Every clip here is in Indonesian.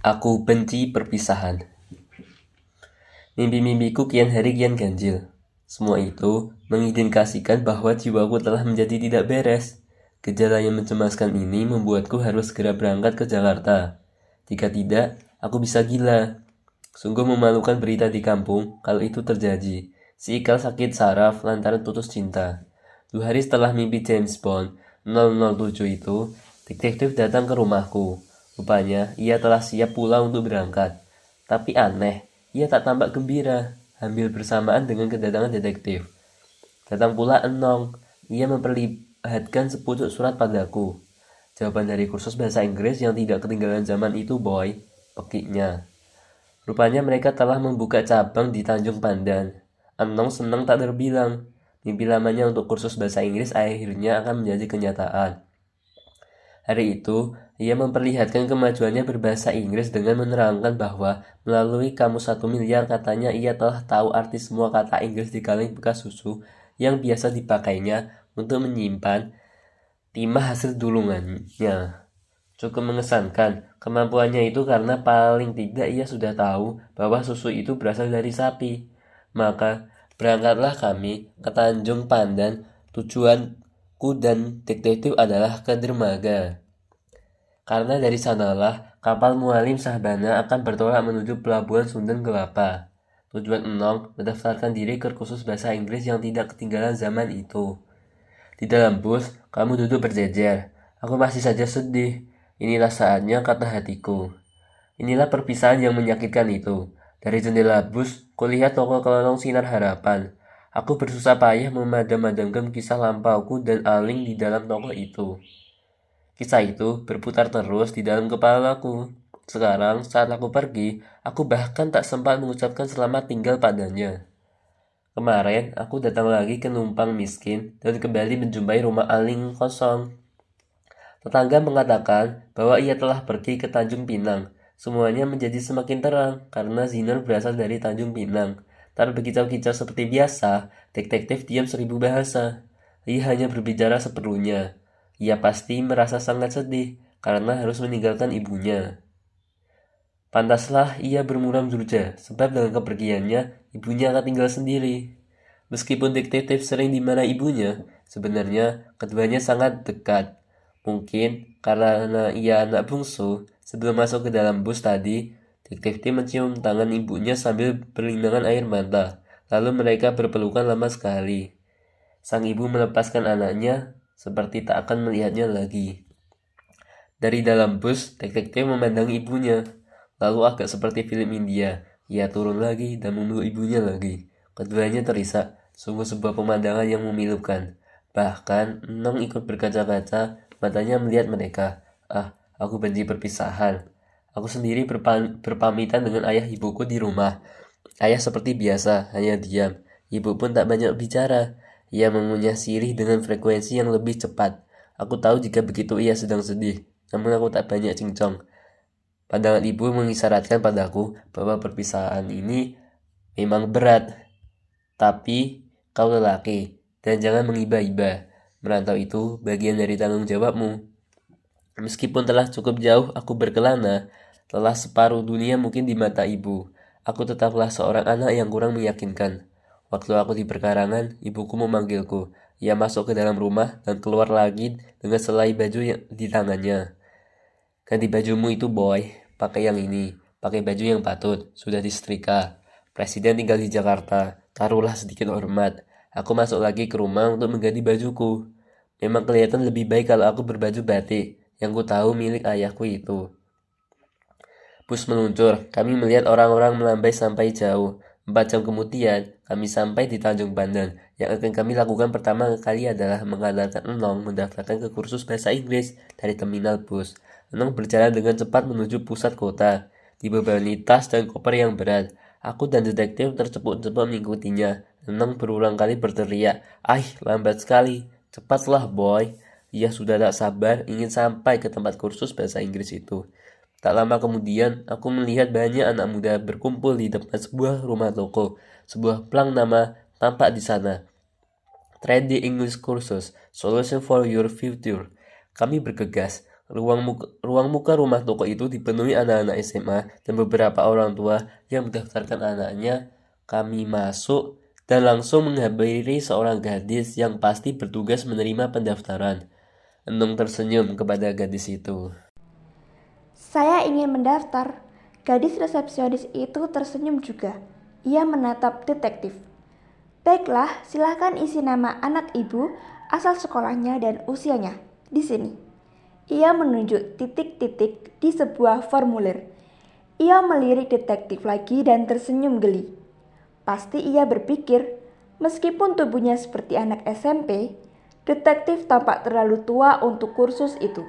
Aku benci perpisahan. Mimpi-mimpiku kian hari kian ganjil. Semua itu mengindikasikan bahwa jiwaku telah menjadi tidak beres. Gejala yang mencemaskan ini membuatku harus segera berangkat ke Jakarta. Jika tidak, aku bisa gila. Sungguh memalukan berita di kampung kalau itu terjadi. Si Ikal sakit saraf lantaran putus cinta. 2 hari setelah mimpi James Bond 007 itu, detektif datang ke rumahku. Rupanya, ia telah siap pulang untuk berangkat. Tapi aneh, ia tak tampak gembira, hampir bersamaan dengan kedatangan detektif. Datang pula Enong, ia memperlihatkan sepucuk surat padaku. Jawaban dari kursus bahasa Inggris yang tidak ketinggalan zaman itu, boy, pekiknya. Rupanya mereka telah membuka cabang di Tanjung Pandan. Enong senang tak terbilang. Mimpi lamanya untuk kursus bahasa Inggris akhirnya akan menjadi kenyataan. Hari itu, ia memperlihatkan kemajuannya berbahasa Inggris dengan menerangkan bahwa melalui kamus 1 miliar katanya ia telah tahu arti semua kata Inggris di kaleng bekas susu yang biasa dipakainya untuk menyimpan timah hasil dulungannya. Cukup mengesankan, kemampuannya itu karena paling tidak ia sudah tahu bahwa susu itu berasal dari sapi. Maka berangkatlah kami ke Tanjung Pandan. Tujuanku dan detektif adalah ke dermaga. Karena dari sanalah kapal Mualim Sahbana akan bertolak menuju pelabuhan Sundan Kelapa. Tujuan Enong mendaftarkan diri ke kursus bahasa Inggris yang tidak ketinggalan zaman itu. Di dalam bus, kamu duduk berjejer. Aku masih saja sedih. Inilah saatnya, kata hatiku. Inilah perpisahan yang menyakitkan itu. Dari jendela bus, kulihat toko kelolong sinar harapan. Aku bersusah payah memadam-madamkan kisah lampauku dan Aling di dalam toko itu. Kisah itu berputar terus di dalam kepalaku. Sekarang, saat aku pergi, aku bahkan tak sempat mengucapkan selamat tinggal padanya. Kemarin, aku datang lagi ke Numpang Miskin dan kembali menjumpai rumah Aling kosong. Tetangga mengatakan bahwa ia telah pergi ke Tanjung Pinang. Semuanya menjadi semakin terang karena Zinar berasal dari Tanjung Pinang. Tak berkicau-kicau seperti biasa, detektif diam 1000 bahasa. Ia hanya berbicara seperlunya. Ia pasti merasa sangat sedih karena harus meninggalkan ibunya. Pantaslah ia bermuram durja, sebab dengan kepergiannya, ibunya akan tinggal sendiri. Meskipun detektif sering dimarahi ibunya, sebenarnya keduanya sangat dekat. Mungkin karena ia anak bungsu, sebelum masuk ke dalam bus tadi, detektif mencium tangan ibunya sambil berlinangan air mata. Lalu mereka berpelukan lama sekali. Sang ibu melepaskan anaknya, seperti tak akan melihatnya lagi. Dari dalam bus, detektif memandang ibunya. Lalu agak seperti film India, ia turun lagi dan memeluk ibunya lagi. Keduanya terisak, sungguh sebuah pemandangan yang memilukan. Bahkan, Nong ikut berkaca-kaca, matanya melihat mereka. Ah, aku benci perpisahan. Aku sendiri berpamitan dengan ayah ibuku di rumah. Ayah seperti biasa, hanya diam. Ibu pun tak banyak bicara. Ia mengunyah sirih dengan frekuensi yang lebih cepat. Aku tahu jika begitu ia sedang sedih, namun aku tak banyak cincong. Pandangan ibu mengisyaratkan padaku bahwa perpisahan ini memang berat. Tapi kau lelaki, dan jangan mengiba-iba. Merantau itu bagian dari tanggung jawabmu. Meskipun telah cukup jauh aku berkelana, telah separuh dunia mungkin di mata ibu, aku tetaplah seorang anak yang kurang meyakinkan. Waktu aku di perkarangan, ibuku memanggilku. Ia masuk ke dalam rumah dan keluar lagi dengan selai baju yang di tangannya. Ganti bajumu itu, boy. Pakai yang ini. Pakai baju yang patut. Sudah disetrika. Presiden tinggal di Jakarta. Taruhlah sedikit hormat. Aku masuk lagi ke rumah untuk mengganti bajuku. Memang kelihatan lebih baik kalau aku berbaju batik yang ku tahu milik ayahku itu. Bus meluncur. Kami melihat orang-orang melambai sampai jauh. 4 jam kemudian, kami sampai di Tanjung Pandan. Yang akan kami lakukan pertama kali adalah mengantarkan Enong mendaftarkan ke kursus bahasa Inggris dari terminal bus. Enong berjalan dengan cepat menuju pusat kota. Dibebani tas dan koper yang berat. Aku dan detektif terceput-ceput mengikutinya. Enong berulang kali berteriak, lambat sekali. Cepatlah, boy. Ia sudah tak sabar ingin sampai ke tempat kursus bahasa Inggris itu. Tak lama kemudian, aku melihat banyak anak muda berkumpul di depan sebuah rumah toko. Sebuah plang nama tampak di sana. Trendy English Courses, Solution for Your Future. Kami bergegas. Ruang muka rumah toko itu dipenuhi anak-anak SMA dan beberapa orang tua yang mendaftarkan anaknya. Kami masuk dan langsung menghampiri seorang gadis yang pasti bertugas menerima pendaftaran. Enung tersenyum kepada gadis itu. Saya ingin mendaftar. Gadis resepsionis itu tersenyum juga. Ia menatap detektif. Baiklah, silahkan isi nama anak ibu, asal sekolahnya dan usianya. Di sini. Ia menunjuk titik-titik di sebuah formulir. Ia melirik detektif lagi dan tersenyum geli. Pasti ia berpikir, meskipun tubuhnya seperti anak SMP, detektif tampak terlalu tua untuk kursus itu.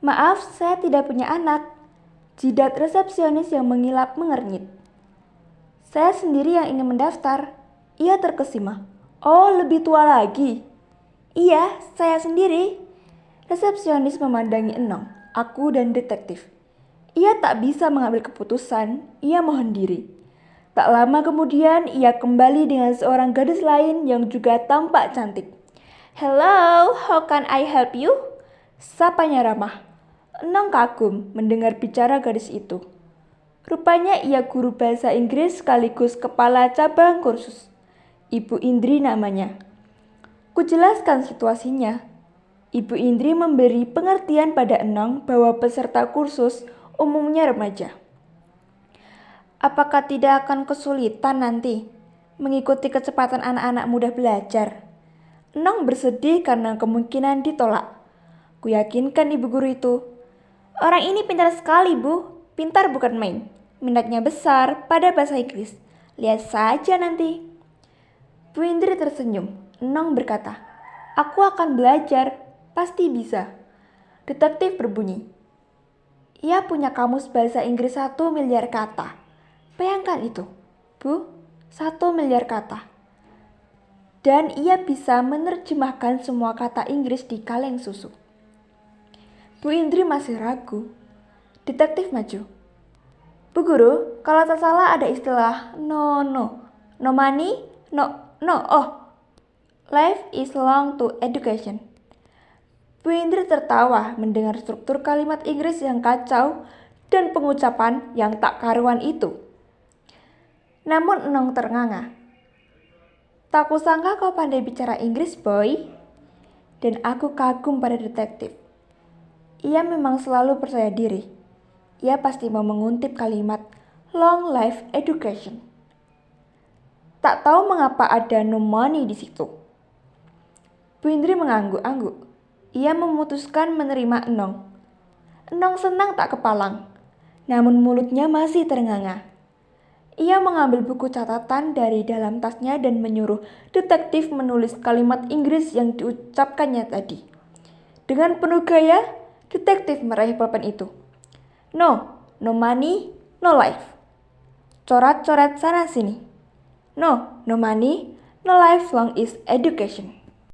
Maaf, saya tidak punya anak. Jidat resepsionis yang mengilap mengernyit. Saya sendiri yang ingin mendaftar. Ia terkesima. Oh, lebih tua lagi. Iya, saya sendiri. Resepsionis memandangi Enong, aku dan detektif. Ia tak bisa mengambil keputusan, ia mohon diri. Tak lama kemudian ia kembali dengan seorang gadis lain yang juga tampak cantik. Hello, how can I help you? Sapanya ramah. Enong kagum mendengar bicara gadis itu. Rupanya ia guru bahasa Inggris sekaligus kepala cabang kursus. Ibu Indri namanya. Kujelaskan situasinya. Ibu Indri memberi pengertian pada Enong bahwa peserta kursus umumnya remaja. Apakah tidak akan kesulitan nanti mengikuti kecepatan anak-anak muda belajar? Enong bersedih karena kemungkinan ditolak. Kuyakinkan ibu guru itu. Orang ini pintar sekali, Bu. Pintar bukan main. Minatnya besar pada bahasa Inggris. Lihat saja nanti. Bu Indri tersenyum. Enong berkata, aku akan belajar. Pasti bisa. Detektif berbunyi. Ia punya kamus bahasa Inggris 1 miliar kata. Bayangkan itu, Bu, 1 miliar kata. Dan ia bisa menerjemahkan semua kata Inggris di kaleng susu. Bu Indri masih ragu. Detektif maju. Bu Guru, kalau tak salah ada istilah no money, life is long to education. Bu Indri tertawa mendengar struktur kalimat Inggris yang kacau dan pengucapan yang tak karuan itu. Namun Enong ternganga. Tak kusangka kau pandai bicara Inggris, boy. Dan aku kagum pada detektif. Ia memang selalu percaya diri. Ia pasti mau menguntip kalimat long life education. Tak tahu mengapa ada no money di situ. Bu Indri mengangguk-angguk. Ia memutuskan menerima Enong. Enong senang tak kepalang, namun mulutnya masih ternganga. Ia mengambil buku catatan dari dalam tasnya dan menyuruh detektif menulis kalimat Inggris yang diucapkannya tadi. Dengan penuh gaya, detektif meraih pulpen itu. No money, no life. Coret-coret sana sini. No money, no life long is education.